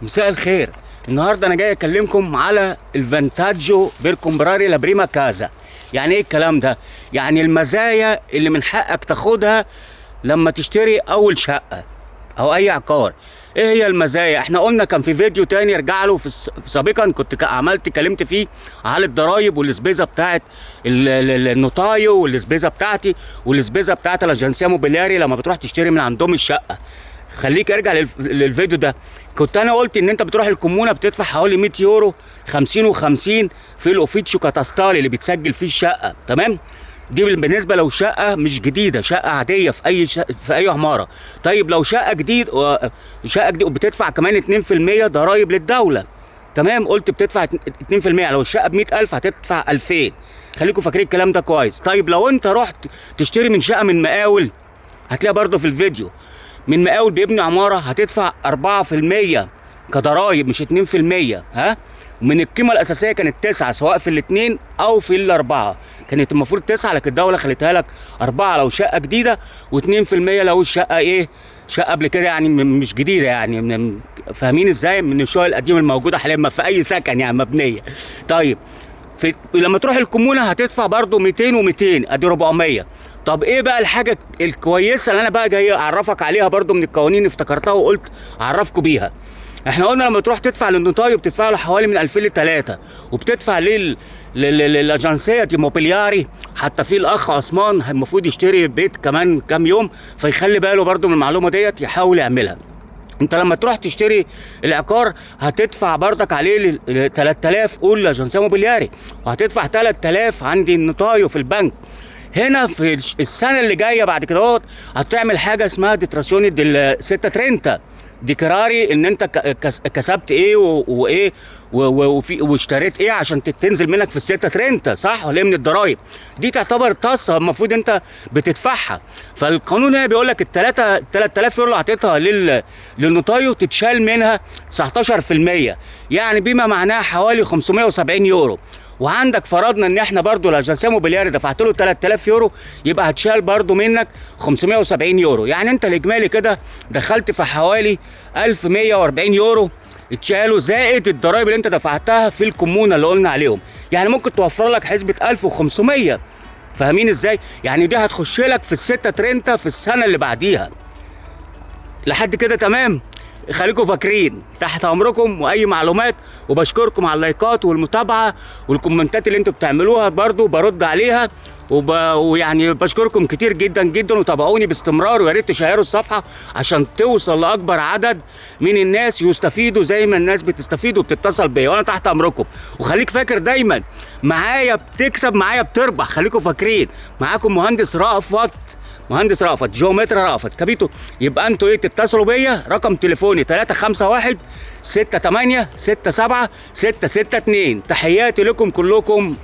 مساء الخير. النهارده انا جاي اكلمكم على الفانتاجو بيركومبراري لابريما كازا. يعني ايه الكلام ده؟ يعني المزايا اللي من حقك تاخدها لما تشتري اول شقه او اي عقار. ايه هي المزايا؟ احنا قلنا كان في فيديو تاني ارجع له سابقا كنت اتكلمت فيه على الضرايب والسبيزه بتاعت النوتايو والسبيزه بتاعتي والسبيزه بتاعت الاجنسيه موبيلياري لما بتروح تشتري من عندهم الشقه. خليك ارجع للفيديو ده. كنت انا قلت ان انت بتروح الكومونه بتدفع حوالي 100 يورو 50 و50 في الاوفيتشو كاتاستالي اللي بتسجل فيه الشقه، تمام؟ دي بالنسبه لو شقه مش جديده، شقه عاديه في اي عماره. طيب لو شقه جديد وبتدفع كمان 2% ضرايب للدوله، تمام؟ قلت بتدفع 2%. لو الشقه ب 100,000 هتدفع 2000. خليكم فاكرين الكلام ده كويس. طيب لو انت رحت تشتري من شقه من مقاول، هتلاقيها برضه في الفيديو، من مقاول بيبني عماره هتدفع 4% كضرايب مش 2%. ها؟ من القيمه الاساسيه كانت 9 سواء في الاثنين او في الاربعه. كانت المفروض 9 لكن الدوله خلتها لك 4 لو شقه جديده و2% لو الشقه ايه؟ شقه قبل كده يعني مش جديده، يعني فاهمين ازاي؟ من الشقق القديمه الموجوده حاليا في اي سكن يعني مبنيه. طيب لما تروح الكومونه هتدفع برضو 200 و200 ادي 400. طب ايه بقى الحاجه الكويسه اللي انا بقى جاي اعرفك عليها برضو من القوانين افتكرتها وقلت اعرفكم بيها؟ احنا قلنا لما تروح تدفع للنوتايو بتدفع له حوالي من 2000 ل 3 وبتدفع للاجنسيه دي موبيلياري. حتى في الاخ عثمان المفروض يشتري بيت كمان كام يوم، فيخلي باله برضو من المعلومه ديت يحاول يعملها. انت لما تروح تشتري العقار هتدفع برضك عليه 3000 قول لاجنسيه موبيلياري، وهتدفع 3000 عندي النوتايو في البنك. هنا في السنه اللي جايه بعد كده هتعمل حاجه اسمها ديتراسيوني ديل 630 ديكراري ان انت كسبت ايه وايه واشتريت ايه عشان تنزل منك في الستة ترنتا، صح ولا ايه؟ من الضرايب دي تعتبر طاسه المفروض انت بتدفعها. فالقانون هنا بيقول لك ال 3000 يورو اللي هتعطيها للنوتايو تتشال منها 19%، يعني بما معناه حوالي 570 يورو. وعندك فرضنا ان احنا برضو الاجنسيه موبيلياري دفعت له 3000 يورو، يبقى هتشال برضو منك 570 يورو. يعني انت الاجمالي كده دخلت في حوالي 1140 يورو اتشالوا زائد الضرايب اللي انت دفعتها في الكومونه اللي قلنا عليهم. يعني ممكن توفر لك حسبه 1500. فاهمين ازاي؟ يعني دي هتخش لك في الستة ترنتا في السنه اللي بعديها. لحد كده تمام؟ خليكم فاكرين تحت امركم واي معلومات، وبشكركم على اللايكات والمتابعه والكومنتات اللي انتوا بتعملوها برضو برد عليها ويعني بشكركم كتير جدا جدا. وتابعوني باستمرار ويا ريت تشيروا الصفحه عشان توصل لاكبر عدد من الناس يستفيدوا زي ما الناس بتستفيد وبتتصل بيا، وانا تحت امركم. وخليك فاكر دايما معايا بتكسب معايا بتربح. خليكم فاكرين معاكم مهندس رأفت جيومتر رأفت كابيتو. يبقى انتوا ايه؟ تتصلوا بيا رقم تليفوني 351 68 67 662. تحياتي لكم كلكم.